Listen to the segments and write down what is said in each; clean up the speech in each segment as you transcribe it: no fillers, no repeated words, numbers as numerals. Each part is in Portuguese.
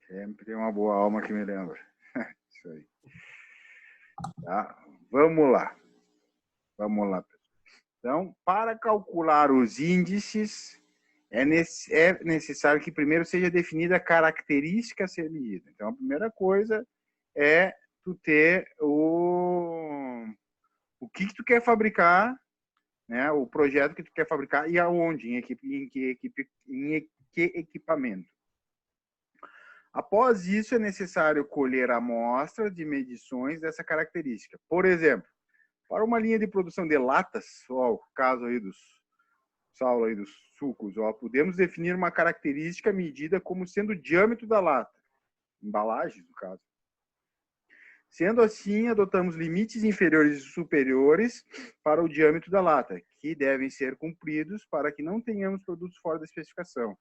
Sempre uma boa alma que me lembra. Isso aí. Tá? Vamos lá. Vamos lá, pessoal. Então, para calcular os índices, é necessário que primeiro seja definida a característica a ser medida. Então, a primeira coisa é tu ter o que tu quer fabricar, né? O projeto que tu quer fabricar e aonde, em que equipamento. Após isso, é necessário colher amostra de medições dessa característica. Por exemplo, para uma linha de produção de latas, ó, o caso aí Saulo aí dos sucos, ó, podemos definir uma característica medida como sendo o diâmetro da lata, embalagens, no caso. Sendo assim, adotamos limites inferiores e superiores para o diâmetro da lata, que devem ser cumpridos para que não tenhamos produtos fora da especificação.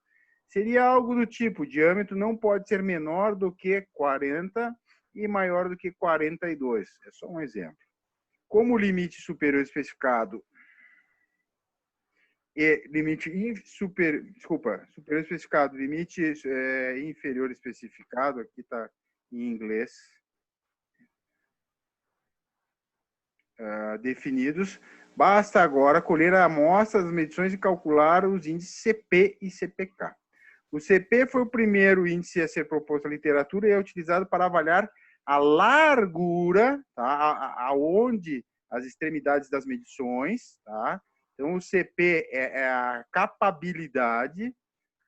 Seria algo do tipo, o diâmetro não pode ser menor do que 40 e maior do que 42. É só um exemplo. Como o limite superior especificado e superior especificado, limite inferior especificado, aqui está em inglês, definidos, basta agora colher a amostra das medições e calcular os índices CP e CPK. O CP foi o primeiro índice a ser proposto na literatura e é utilizado para avaliar a largura, tá? Aonde as extremidades das medições, tá? Então, o CP é a capabilidade,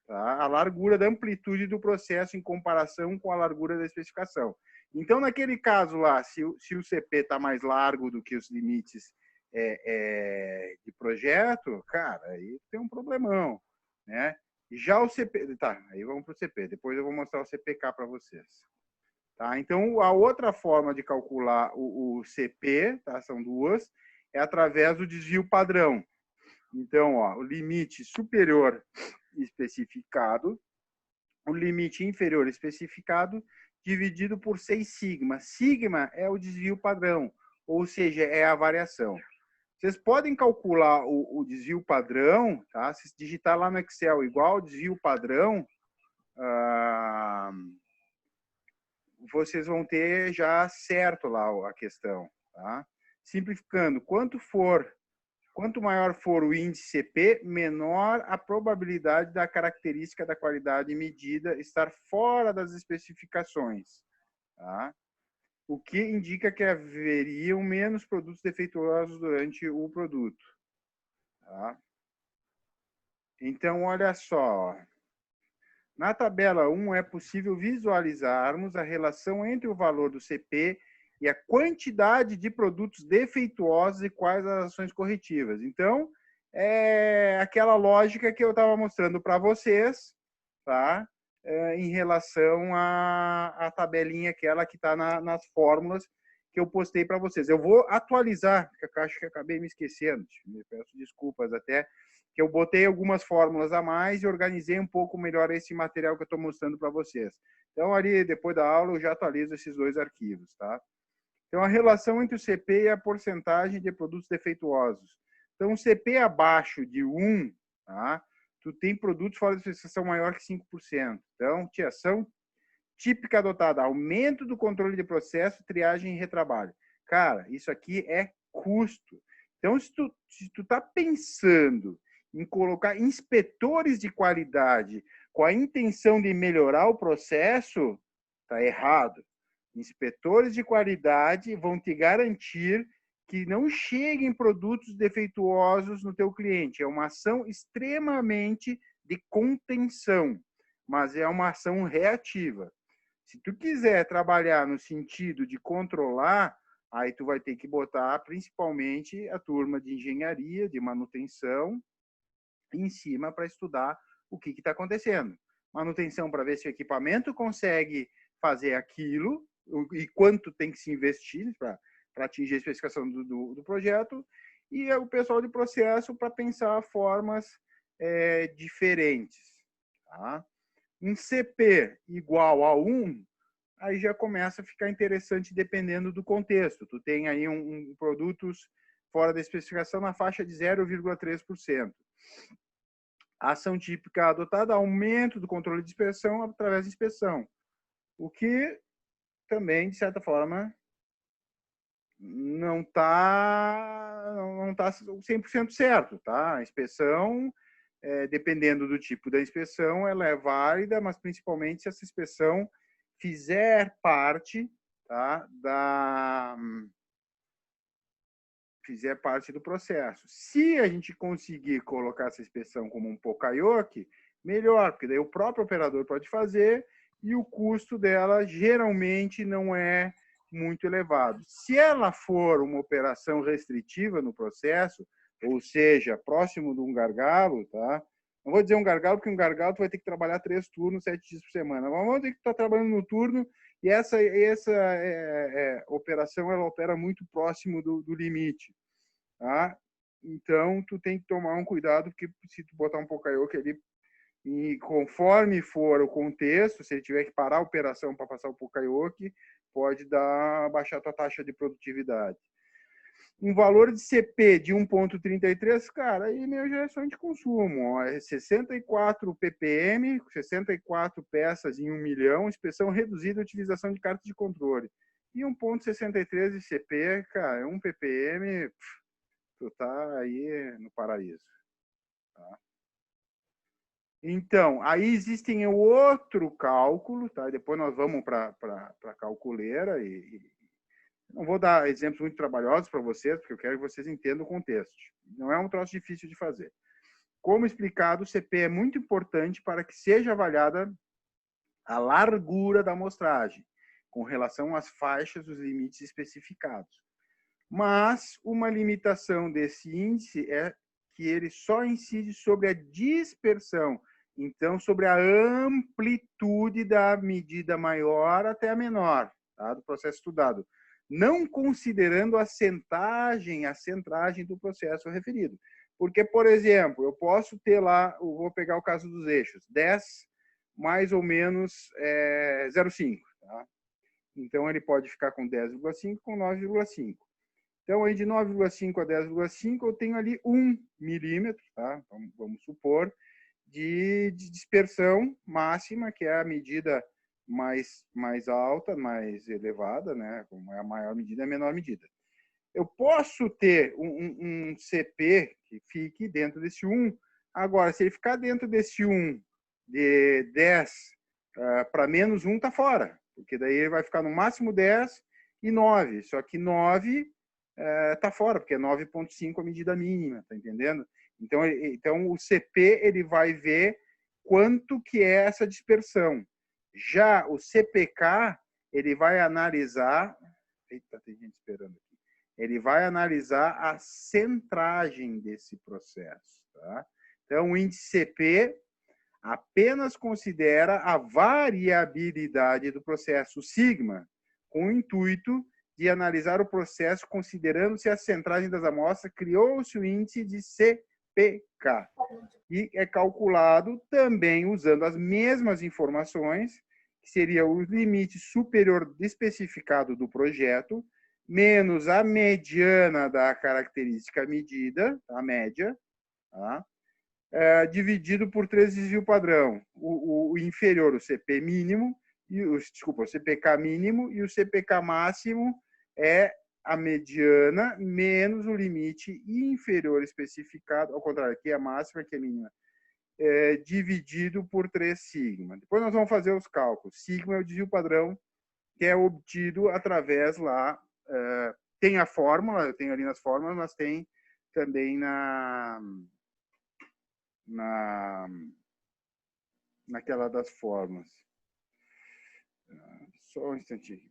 tá? A largura da amplitude do processo em comparação com a largura da especificação. Então, naquele caso lá, se o CP está mais largo do que os limites de projeto, cara, aí tem um problemão, né? Já o CP, tá, aí vamos para o CP, depois eu vou mostrar o CPK para vocês. Tá? Então, a outra forma de calcular o CP, tá, são duas, é através do desvio padrão. Então, ó, o limite superior especificado, o limite inferior especificado, dividido por 6 sigma. Sigma é o desvio padrão, ou seja, é a variação. Vocês podem calcular o desvio padrão, tá? Se digitar lá no Excel igual desvio padrão, vocês vão ter já certo lá a questão, tá? Simplificando, quanto maior for o índice CP, menor a probabilidade da característica da qualidade medida estar fora das especificações, tá? O que indica que haveriam menos produtos defeituosos durante o produto. Tá? Então, olha só. Na tabela 1, é possível visualizarmos a relação entre o valor do CP e a quantidade de produtos defeituosos e quais as ações corretivas. Então, é aquela lógica que eu estava mostrando para vocês, tá? Em relação à tabelinha aquela que está nas fórmulas que eu postei para vocês. Eu vou atualizar, porque eu acho que acabei me esquecendo, me peço desculpas até, que eu botei algumas fórmulas a mais e organizei um pouco melhor esse material que eu estou mostrando para vocês. Então, ali, depois da aula, eu já atualizo esses dois arquivos, tá? Então, a relação entre o CP e a porcentagem de produtos defeituosos. Então, o CP abaixo de 1, tá? Tu tem produtos fora de especificação maior que 5%. Então, ação típica adotada, aumento do controle de processo, triagem e retrabalho. Cara, isso aqui é custo. Então, se tu tá pensando em colocar inspetores de qualidade com a intenção de melhorar o processo, tá errado. Inspetores de qualidade vão te garantir que não cheguem produtos defeituosos no teu cliente. É uma ação extremamente de contenção, mas é uma ação reativa. Se tu quiser trabalhar no sentido de controlar, aí tu vai ter que botar principalmente a turma de engenharia, de manutenção, em cima para estudar o que está acontecendo. Manutenção para ver se o equipamento consegue fazer aquilo e quanto tem que se investir para atingir a especificação do projeto, e o pessoal de processo para pensar formas diferentes. Tá? Um CP igual a 1, aí já começa a ficar interessante dependendo do contexto. Tu tem aí produtos fora da especificação na faixa de 0,3%. A ação típica adotada, aumento do controle de inspeção através de inspeção. o que também, de certa forma, não está 100% certo, tá? A inspeção, dependendo do tipo da inspeção, ela é válida, mas principalmente se essa inspeção fizer parte, tá, fizer parte do processo. Se a gente conseguir colocar essa inspeção como um Poka-yoke, melhor, porque daí o próprio operador pode fazer e o custo dela geralmente não é muito elevado. Se ela for uma operação restritiva no processo, ou seja, próximo de um gargalo, tá? Não vou dizer um gargalo, porque um gargalo tu vai ter que trabalhar 3 turnos, 7 dias por semana. Mas vamos dizer que tu está trabalhando no turno e essa operação ela opera muito próximo do limite, tá? Então tu tem que tomar um cuidado, porque se tu botar um Poka-yoke ali, e conforme for o contexto, se ele tiver que parar a operação para passar o Poka-yoke, pode baixar a tua taxa de produtividade. Um valor de CP de 1,33, cara, aí meu já é só de consumo. Ó, é 64 ppm, 64 peças em 1 milhão, inspeção reduzida, utilização de cartas de controle. E 1,63 de CP, cara, 1 ppm, tu tá aí no paraíso. Tá? Então, aí existem outro cálculo, tá? Depois nós vamos para a calculeira e não vou dar exemplos muito trabalhosos para vocês, porque eu quero que vocês entendam o contexto. Não é um troço difícil de fazer. Como explicado, o CP é muito importante para que seja avaliada a largura da amostragem, com relação às faixas dos limites especificados. Mas uma limitação desse índice é que ele só incide sobre a dispersão, então sobre a amplitude da medida maior até a menor, tá? Do processo estudado, não considerando a centragem do processo referido. Porque, por exemplo, eu posso ter lá, eu vou pegar o caso dos eixos, 10 mais ou menos 0,5. Tá? Então, ele pode ficar com 10,5 com 9,5. Então, aí de 9,5 a 10,5, eu tenho ali 1 milímetro, tá? Vamos supor, de dispersão máxima, que é a medida mais alta, mais elevada, né? Como é a maior medida, é a menor medida. Eu posso ter um CP que fique dentro desse 1. Agora, se ele ficar dentro desse 1 de 10 para menos 1, está fora. Porque daí ele vai ficar no máximo 10 e 9. Só que 9 está fora, porque é 9,5 a medida mínima, tá entendendo? Então, o CP ele vai ver quanto que é essa dispersão. Já o CPK, ele vai analisar... Eita, tem gente esperando aqui. Ele vai analisar a centragem desse processo. Tá? Então, o índice CP apenas considera a variabilidade do processo sigma, com o intuito de analisar o processo considerando-se a centragem das amostras, criou-se o índice de CPK. E é calculado também usando as mesmas informações, que seria o limite superior especificado do projeto, menos a mediana da característica medida, a média, tá? Dividido por 3 desvio padrão. O inferior, o CP mínimo, o CPK mínimo, e o CPK máximo é a mediana menos o limite inferior especificado, ao contrário, aqui é a máxima, aqui é a mínima, dividido por 3 sigma. Depois nós vamos fazer os cálculos. Sigma é o desvio padrão, que é obtido através lá, tem a fórmula, eu tenho ali nas fórmulas, mas tem também naquela das fórmulas. Só um instantinho.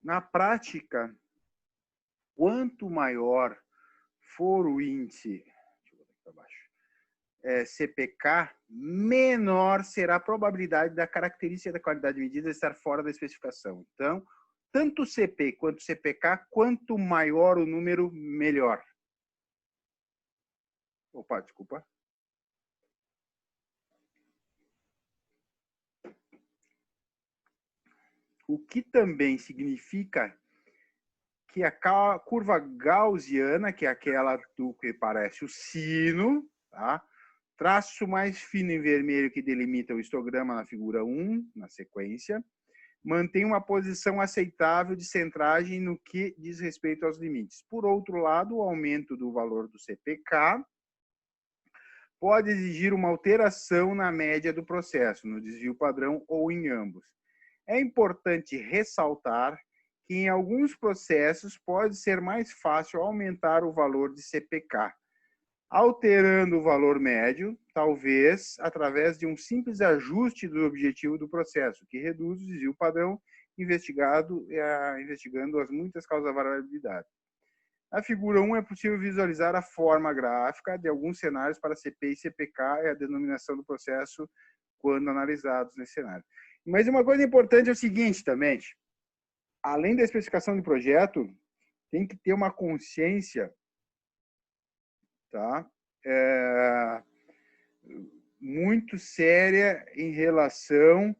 Na prática, quanto maior for o índice, deixa eu botar aqui para baixo, CPK, menor será a probabilidade da característica da qualidade medida estar fora da especificação. Então, tanto CP quanto CPK, quanto maior o número, melhor. Opa, desculpa. o que também significa que a curva gaussiana, que é aquela do que parece o sino, tá? Traço mais fino em vermelho que delimita o histograma na figura 1, na sequência, mantém uma posição aceitável de centragem no que diz respeito aos limites. Por outro lado, o aumento do valor do CPK pode exigir uma alteração na média do processo, no desvio padrão ou em ambos. É importante ressaltar que em alguns processos pode ser mais fácil aumentar o valor de CPK, alterando o valor médio, talvez através de um simples ajuste do objetivo do processo, que reduz o desvio padrão investigando as muitas causas da variabilidade. Na figura 1 é possível visualizar a forma gráfica de alguns cenários para CP e CPK e a denominação do processo quando analisados nesse cenário. Mas uma coisa importante é o seguinte também, além da especificação de projeto, tem que ter uma consciência, tá? Muito séria em relação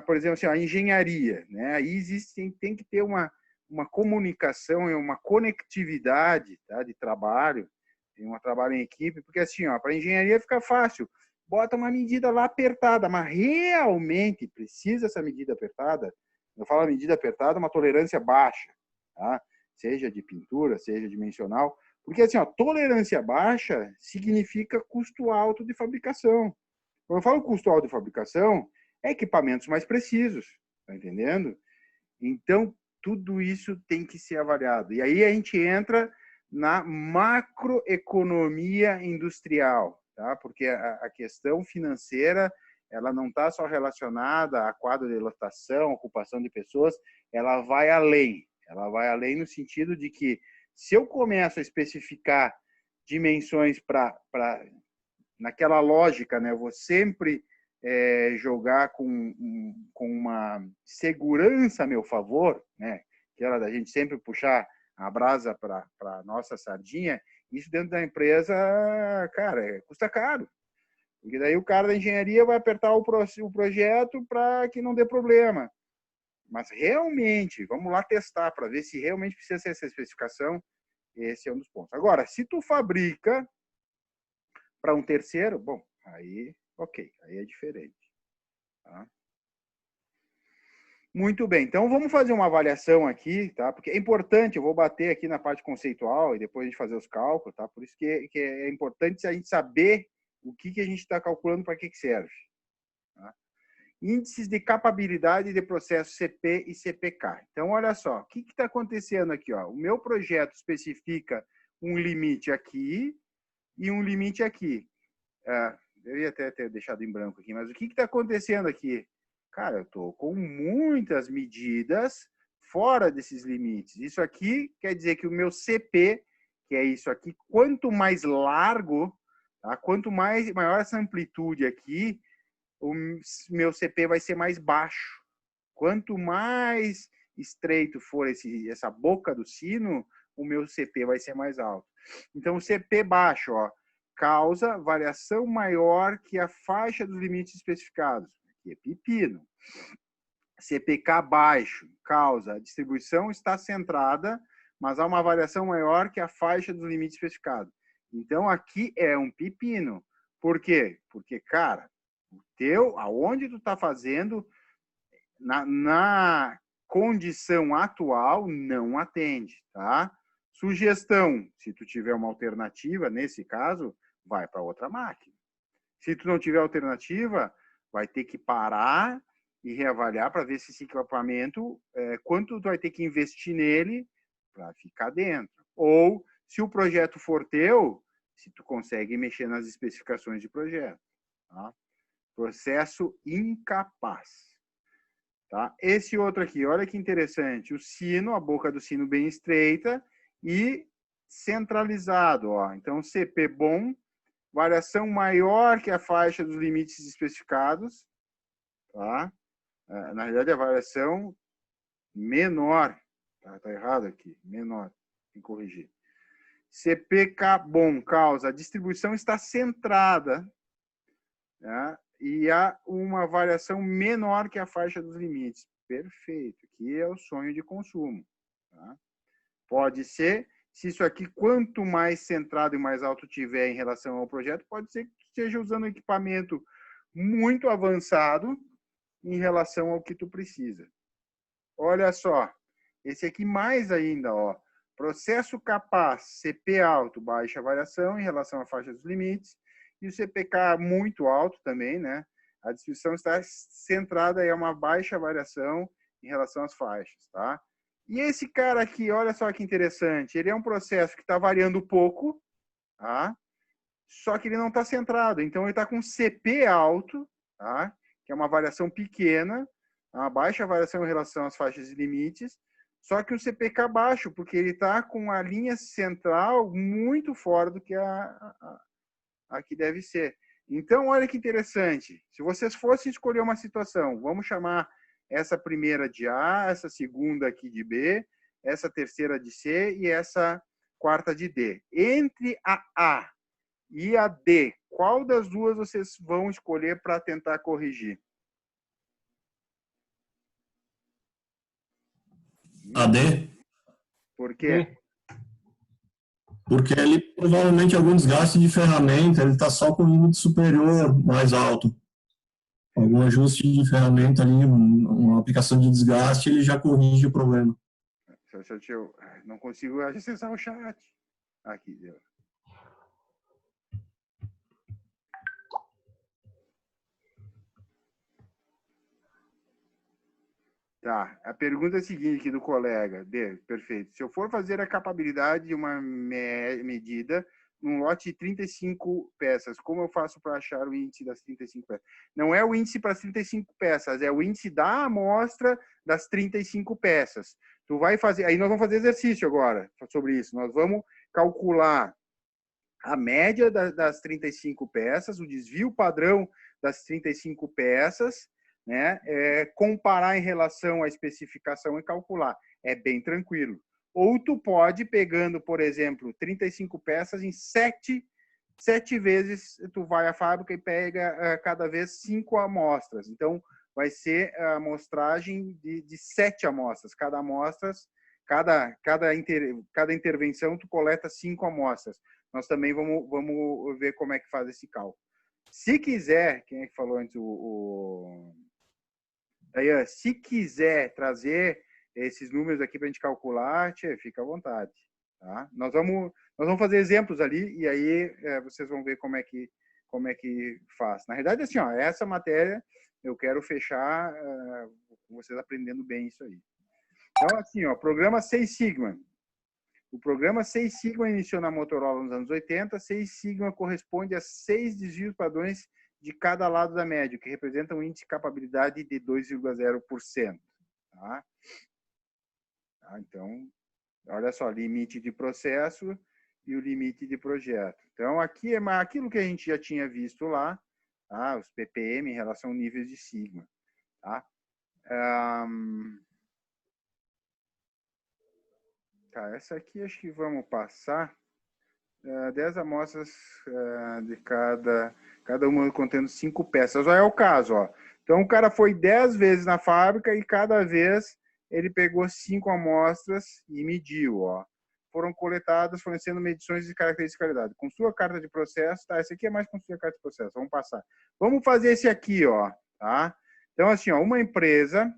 por exemplo, assim, a engenharia, né? Aí tem que ter uma comunicação e uma conectividade, tá, de trabalho, tem um trabalho em equipe, porque assim, ó, para engenharia fica fácil, bota uma medida lá apertada, mas realmente precisa essa medida apertada. Eu falo medida apertada, uma tolerância baixa, tá? Seja de pintura, seja dimensional, porque assim, ó, tolerância baixa significa custo alto de fabricação. Quando eu falo custo alto de fabricação, é equipamentos mais precisos, tá entendendo? Então, tudo isso tem que ser avaliado. E aí a gente entra na macroeconomia industrial, tá? Porque a questão financeira, ela não está só relacionada a quadro de lotação, ocupação de pessoas, ela vai além. Ela vai além no sentido de que, se eu começo a especificar dimensões naquela lógica, né? Eu vou sempre jogar com uma segurança a meu favor, né? Que era da gente sempre puxar a brasa para a nossa sardinha. Isso dentro da empresa, cara, custa caro. Porque daí o cara da engenharia vai apertar o projeto para que não dê problema. Mas realmente, vamos lá testar para ver se realmente precisa ser essa especificação. Esse é um dos pontos. Agora, se tu fabrica para um terceiro, bom, aí, ok, aí é diferente. Tá? Muito bem, então vamos fazer uma avaliação aqui, tá? Porque é importante, eu vou bater aqui na parte conceitual e depois a gente fazer os cálculos, tá? Por isso que é importante a gente saber o que a gente está calculando, para que serve. Tá? Índices de capabilidade de processo CP e CPK. Então, olha só, o que está acontecendo aqui? Ó? O meu projeto especifica um limite aqui e um limite aqui. Eu ia até ter deixado em branco aqui, mas o que está acontecendo aqui? Cara, eu estou com muitas medidas fora desses limites. Isso aqui quer dizer que o meu CP, que é isso aqui, quanto mais largo, tá? Quanto maior essa amplitude aqui, o meu CP vai ser mais baixo. Quanto mais estreito for essa boca do sino, o meu CP vai ser mais alto. Então, o CP baixo, ó, causa variação maior que a faixa dos limites especificados. Aqui é pepino. CPK baixo causa a distribuição está centrada, mas há uma variação maior que a faixa dos limites especificados. Então, aqui é um pepino. Por quê? Porque, cara, aonde tu está fazendo, na condição atual, não atende, tá? Sugestão, se tu tiver uma alternativa, nesse caso, vai para outra máquina. Se tu não tiver alternativa, vai ter que parar e reavaliar para ver se esse equipamento, quanto tu vai ter que investir nele para ficar dentro. Ou, se o projeto for teu, se tu consegue mexer nas especificações de projeto. Tá? Processo incapaz. Tá? Esse outro aqui, olha que interessante. O sino, a boca do sino bem estreita e centralizado. Ó. Então, CP bom, variação maior que a faixa dos limites especificados. Tá? Na realidade, a variação menor. Tá errado aqui, menor. Tem que corrigir. CPK bom causa, a distribuição está centrada, né? e há uma variação menor que a faixa dos limites. Perfeito, aqui é o sonho de consumo. Tá? Pode ser, se isso aqui, quanto mais centrado e mais alto tiver em relação ao projeto, pode ser que esteja usando um equipamento muito avançado em relação ao que tu precisa. Olha só, esse aqui mais ainda, ó, processo capaz, CP alto, baixa variação em relação à faixa dos limites, e o CPK muito alto também, né? A distribuição está centrada em uma baixa variação em relação às faixas, tá? E esse cara aqui, olha só que interessante, ele é um processo que está variando pouco, tá? Só que ele não está centrado, então ele está com CP alto, tá? Que é uma variação pequena, uma baixa variação em relação às faixas e limites, só que um CPK baixo, porque ele está com a linha central muito fora do que a que deve ser. Então, olha que interessante. Se vocês fossem escolher uma situação, vamos chamar essa primeira de A, essa segunda aqui de B, essa terceira de C e essa quarta de D. Entre a A e a D, qual das duas vocês vão escolher para tentar corrigir? A D? Por quê? Porque ele provavelmente algum desgaste de ferramenta, ele está só com o limite superior mais alto. Algum ajuste de ferramenta ali, uma aplicação de desgaste, ele já corrige o problema. Eu não consigo acessar o chat. Aqui, deu. Tá, a pergunta é a seguinte aqui do colega, perfeito. Se eu for fazer a capabilidade de uma medida num lote de 35 peças, como eu faço para achar o índice das 35 peças? Não é o índice para as 35 peças, é o índice da amostra das 35 peças. Tu vai fazer, aí nós vamos fazer exercício agora sobre isso. Nós vamos calcular a média das 35 peças, o desvio padrão das 35 peças, né? Comparar em relação à especificação e calcular. É bem tranquilo. Ou tu pode, pegando, por exemplo, 35 peças em 7 vezes, tu vai à fábrica e pega cada vez 5 amostras. Então, vai ser a amostragem de 7 amostras. Cada intervenção, tu coleta 5 amostras. Nós também vamos ver como é que faz esse cálculo. Se quiser, quem é que falou antes? Se quiser trazer esses números aqui para a gente calcular, fica à vontade. Tá? Nós vamos fazer exemplos ali e aí vocês vão ver como é que faz. Na verdade, assim, ó, essa matéria eu quero fechar com vocês aprendendo bem isso aí. Então, assim, ó, programa Seis Sigma. O programa Seis Sigma iniciou na Motorola nos anos 80. Seis Sigma corresponde a 6 desvios padrões de cada lado da média, que representa um índice de capabilidade de 2,0%. Tá? Então, olha só, limite de processo e o limite de projeto. Então, aqui é aquilo que a gente já tinha visto lá, tá? Os ppm em relação a níveis de sigma. Tá? Tá, essa aqui acho que vamos passar. 10 amostras de cada uma contendo 5 peças. Olha o caso, ó. Então, o cara foi 10 vezes na fábrica e cada vez ele pegou 5 amostras e mediu, ó. Foram coletadas, fornecendo medições de característica de qualidade. Com sua carta de processo, tá? Esse aqui é mais com sua carta de processo. Vamos passar. Vamos fazer esse aqui, ó, tá? Então, assim, ó, uma empresa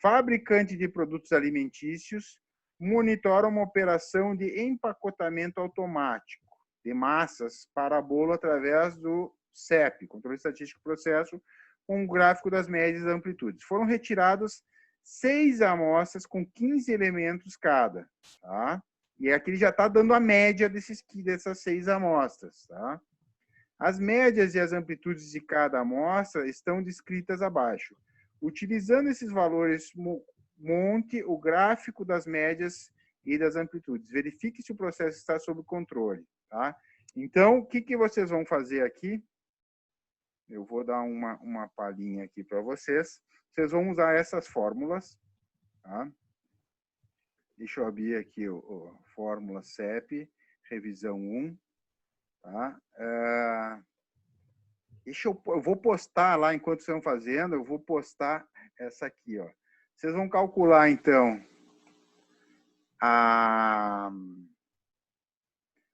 fabricante de produtos alimentícios monitora uma operação de empacotamento automático de massas para bolo através do CEP, Controle Estatístico do Processo, com um gráfico das médias e amplitudes. Foram retiradas 6 amostras com 15 elementos cada. Tá? E aqui ele já está dando a média dessas 6 amostras. Tá? As médias e as amplitudes de cada amostra estão descritas abaixo. Utilizando esses valores, monte o gráfico das médias e das amplitudes. Verifique se o processo está sob controle. Tá? Então, o que vocês vão fazer aqui? Eu vou dar uma palhinha aqui para vocês. Vocês vão usar essas fórmulas. Tá? Deixa eu abrir aqui a fórmula CEP, revisão 1. Tá? eu vou postar lá, enquanto vocês estão fazendo, eu vou postar essa aqui, ó. Vocês vão calcular, então,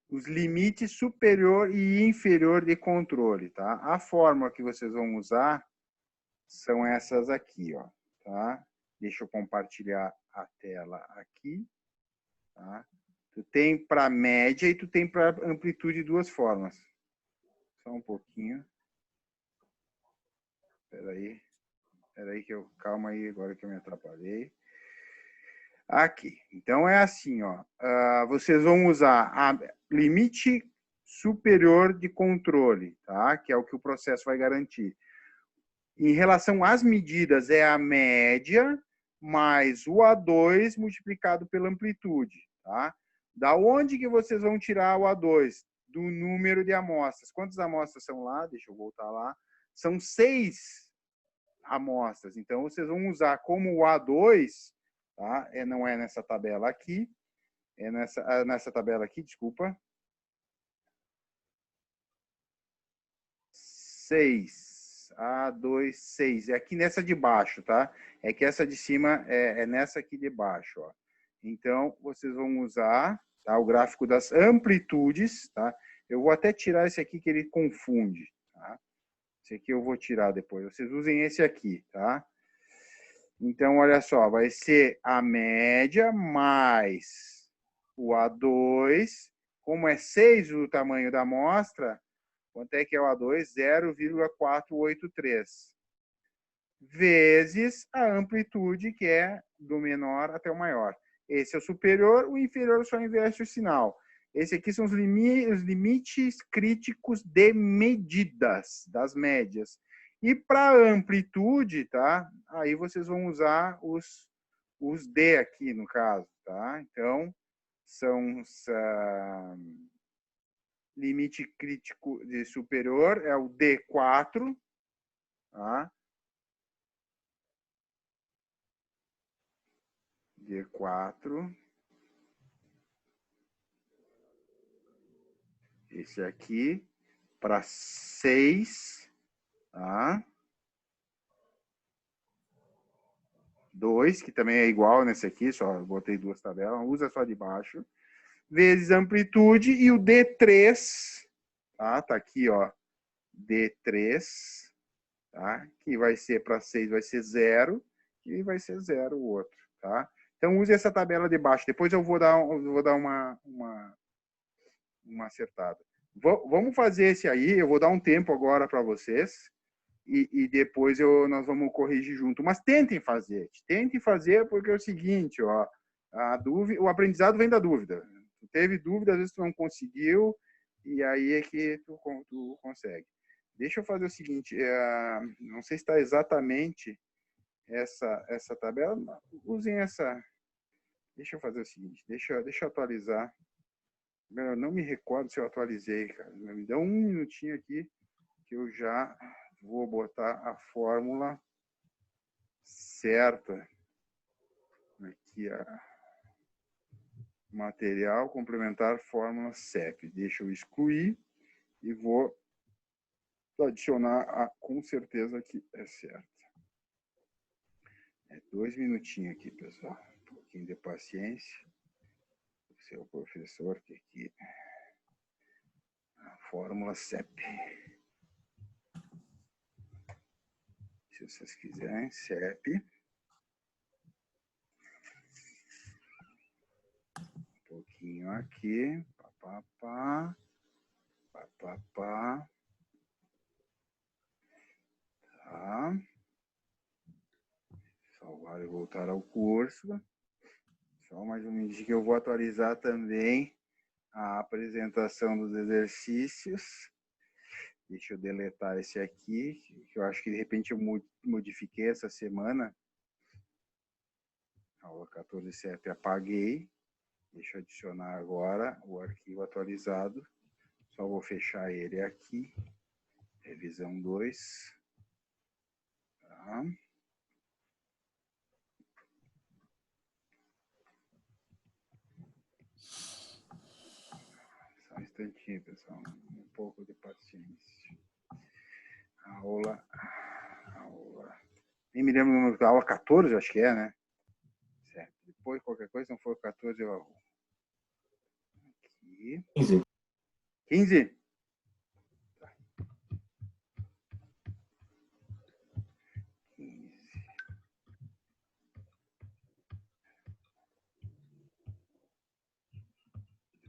os limites superior e inferior de controle, tá? A fórmula que vocês vão usar são essas aqui, ó, tá? Deixa eu compartilhar a tela aqui, tá? Tu tem para média e tu tem para amplitude duas formas. Só um pouquinho. Espera aí que eu... Calma aí, agora que eu me atrapalhei. Aqui. Então, é assim, ó. Vocês vão usar a limite superior de controle, tá? Que é o que o processo vai garantir. Em relação às medidas, é a média mais o A2 multiplicado pela amplitude, tá? Da onde que vocês vão tirar o A2? Do número de amostras. Quantas amostras são lá? Deixa eu voltar lá. São 6 amostras. Então, vocês vão usar como o A2, tá? Não é nessa tabela aqui, é nessa tabela aqui, desculpa. 6. A2, 6. É aqui nessa de baixo, tá? É que essa de cima é nessa aqui de baixo, ó. Então, vocês vão usar, tá, o gráfico das amplitudes, tá? Eu vou até tirar esse aqui que ele confunde, tá? Esse aqui eu vou tirar depois. Vocês usem esse aqui, tá? Então, olha só, vai ser a média mais o A2. Como é 6 o tamanho da amostra, quanto é que é o A2? 0,483. Vezes a amplitude, que é do menor até o maior. Esse é o superior, o inferior só inverte o sinal. Esse aqui são os limites críticos de medidas, das médias. E para amplitude, tá? Aí vocês vão usar os D aqui, no caso, tá? Então, são limite crítico de superior, é o D4, tá? D4. Esse aqui, para 6, tá? 2, que também é igual nesse aqui, só botei duas tabelas, usa só de baixo, vezes amplitude, e o D3, tá? Tá aqui, ó, D3, tá? Que vai ser para 6, vai ser 0, e vai ser 0 o outro, tá? Então, use essa tabela de baixo. Depois eu vou dar uma acertada. Vamos fazer esse aí, eu vou dar um tempo agora para vocês, e depois nós vamos corrigir junto. Mas tentem fazer, porque é o seguinte, ó, o aprendizado vem da dúvida. Tu teve dúvida, às vezes tu não conseguiu, e aí é que tu consegue. Deixa eu fazer o seguinte, não sei se está exatamente essa tabela, usem essa. Deixa eu fazer o seguinte, deixa eu atualizar. Eu não me recordo se eu atualizei, cara. Me dá um minutinho aqui que eu já vou botar a fórmula certa. Aqui, material complementar fórmula CEP. Deixa eu excluir e vou adicionar com certeza que é certa. 2 minutinhos aqui, pessoal. Um pouquinho de paciência. O seu professor que aqui... A fórmula CEP. Se vocês quiserem, CEP. Um pouquinho aqui. Pá. Tá. Salvar e voltar ao curso. Só mais um minutinho que eu vou atualizar também a apresentação dos exercícios. Deixa eu deletar esse aqui, que eu acho que de repente eu modifiquei essa semana. Aula 14.7 apaguei. Deixa eu adicionar agora o arquivo atualizado. Só vou fechar ele aqui. Revisão 2. Tá. Só um instantinho, pessoal. Um pouco de paciência. Nem me lembro do número, aula 14, acho que é, né? Certo. Depois, qualquer coisa, se não for 14, eu arrumo. Aqui. 15. 15? Tá. 15.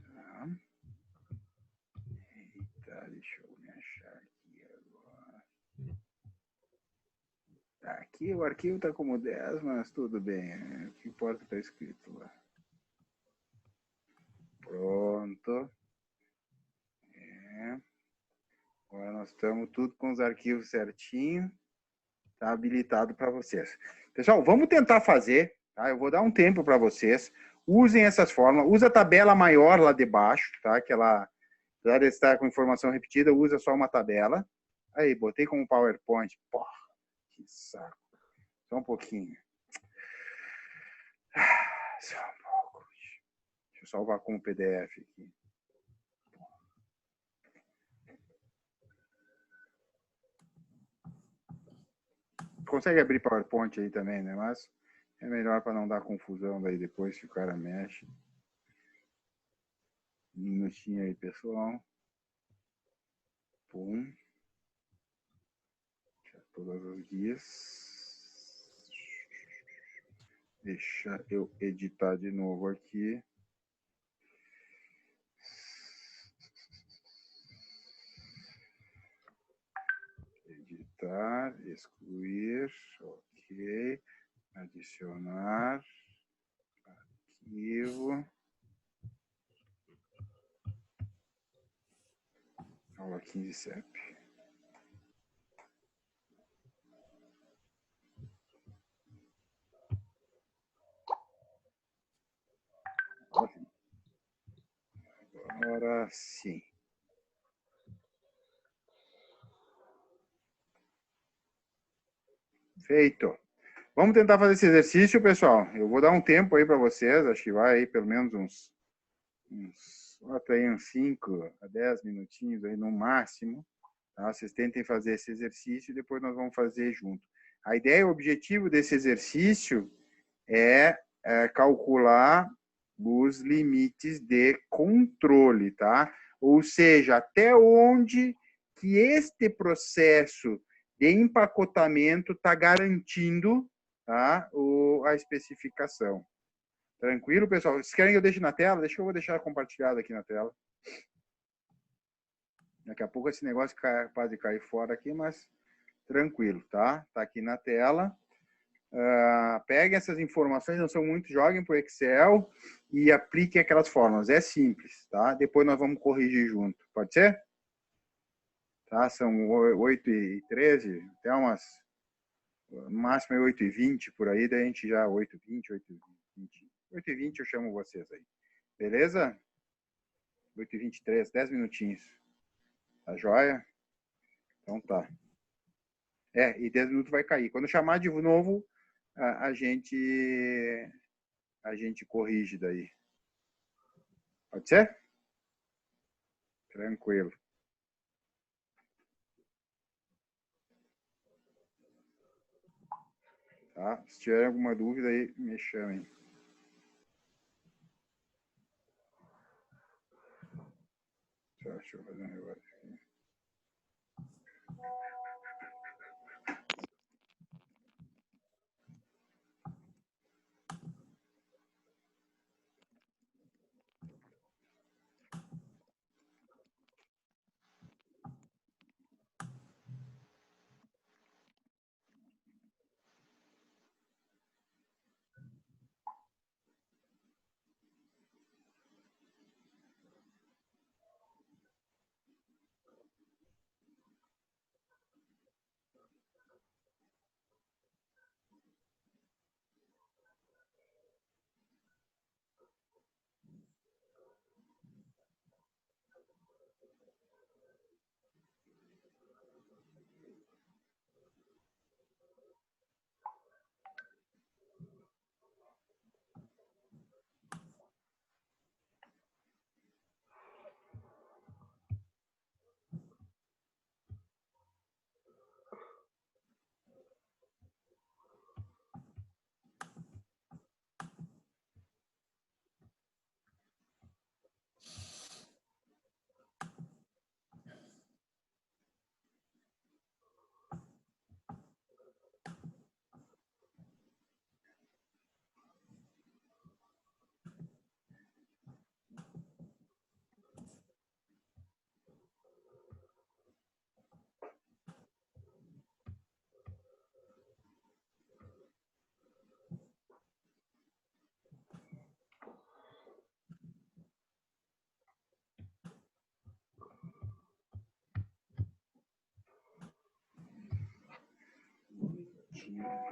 Tá. Eita, deixa eu me achar aqui agora. Tá, aqui o arquivo tá como 10, mas tudo bem. O que importa tá escrito lá. Pronto. Agora nós estamos tudo com os arquivos certinho. Tá habilitado para vocês. Pessoal, vamos tentar fazer. Tá? Eu vou dar um tempo para vocês. Usem essas fórmulas. Usa a tabela maior lá de baixo, tá? Que ela, apesar de estar com informação repetida, usa só uma tabela. Aí, botei como PowerPoint. Porra, que saco. Só um pouquinho. Só um pouco. Deixa eu salvar como PDF aqui. Consegue abrir PowerPoint aí também, né? Mas é melhor para não dar confusão daí depois que o cara mexe. Um minutinho aí, pessoal. Pum. Todas as guias. Deixa eu editar de novo aqui. Editar, excluir, ok. Adicionar, arquivo. Aula 15 CEP. Agora sim. Feito. Vamos tentar fazer esse exercício, pessoal. Eu vou dar um tempo aí para vocês. Acho que vai aí pelo menos até aí uns 5 a 10 minutinhos aí no máximo. Tá? Vocês tentem fazer esse exercício e depois nós vamos fazer junto. A ideia, o objetivo desse exercício é calcular os limites de controle, tá? Ou seja, até onde que este processo de empacotamento está garantindo, tá, a especificação. Tranquilo, pessoal? Vocês querem que eu deixe na tela? Deixa eu vou deixar compartilhado aqui na tela. Daqui a pouco esse negócio é capaz de cair fora aqui, mas tranquilo, tá? Tá aqui na tela. Peguem essas informações, não são muito, joguem para o Excel e apliquem aquelas fórmulas. É simples, tá? Depois nós vamos corrigir junto. Pode ser? Tá? São 8h13, até umas... No máximo é 8h20 por aí, daí a gente já 8h20, 8h20. 8h20 eu chamo vocês aí. Beleza? 8h23, 10 minutinhos. Tá joia? Então tá. E 10 minutos vai cair. Quando chamar de novo, a gente corrige daí. Pode ser? Tranquilo. Tá? Se tiver alguma dúvida aí, me chamem. Deixa eu fazer um negócio aqui. aqui.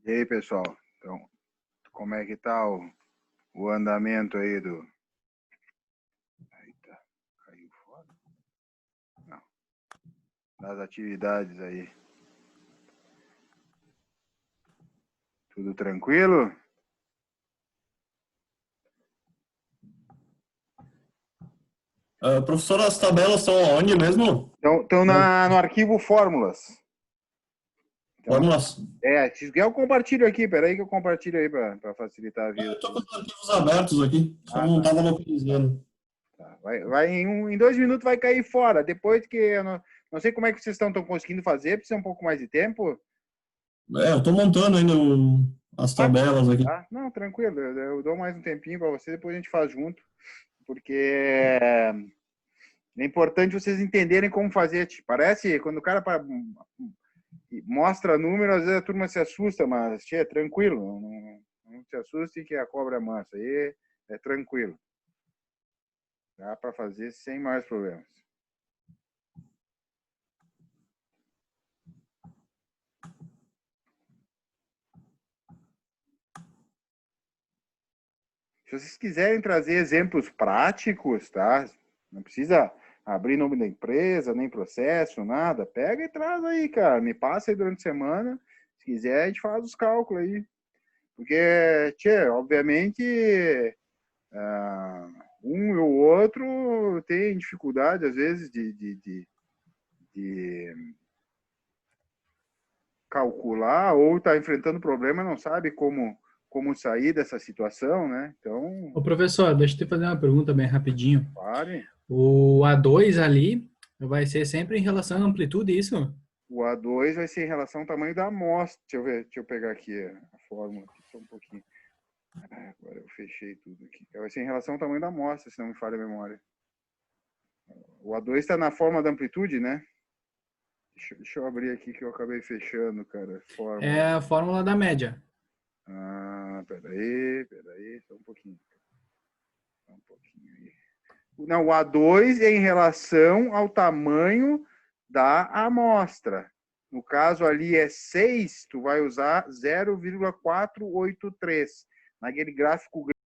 E aí, pessoal? Então, como é que tá o andamento aí do... Eita, caiu fora? Não. Das atividades aí. Tudo tranquilo? Professor, as tabelas estão onde mesmo? Estão no arquivo Fórmulas. Então, Fórmulas. se eu compartilho aqui, peraí que eu compartilho aí para facilitar a vida. Eu estou com os arquivos abertos aqui, só não Tá. estava localizando. Tá. Vai em 2 minutos vai cair fora. Depois que eu não sei como é que vocês estão conseguindo fazer, precisa um pouco mais de tempo. Eu estou montando ainda as tabelas aqui. Tá? Não, tranquilo. Eu dou mais um tempinho para você, depois a gente faz junto, porque é importante vocês entenderem como fazer. Parece quando o cara mostra número, às vezes a turma se assusta, mas é tranquilo. Não se assuste que a cobra é mansa. Aí é tranquilo. Dá para fazer sem mais problemas. Se vocês quiserem trazer exemplos práticos, tá? Não precisa abrir nome da empresa, nem processo, nada. Pega e traz aí, cara. Me passa aí durante a semana. Se quiser, a gente faz os cálculos aí. Porque, obviamente, um e o outro tem dificuldade, às vezes, de calcular ou está enfrentando problema e não sabe como sair dessa situação, né? Então, Ô, professor, deixa eu te fazer uma pergunta bem rapidinho. pare. O A2 ali vai ser sempre em relação à amplitude, isso? O A2 vai ser em relação ao tamanho da amostra. Deixa eu pegar aqui a fórmula, aqui, só um pouquinho. Agora eu fechei tudo aqui. Vai ser em relação ao tamanho da amostra, se não me falha a memória. O A2 está na forma da amplitude, né? Deixa eu abrir aqui que eu acabei fechando, cara. Fórmula. É a fórmula da média. Peraí, só um pouquinho. Só um pouquinho aí. Não, o A2 é em relação ao tamanho da amostra. No caso ali é 6, tu vai usar 0,483. Naquele gráfico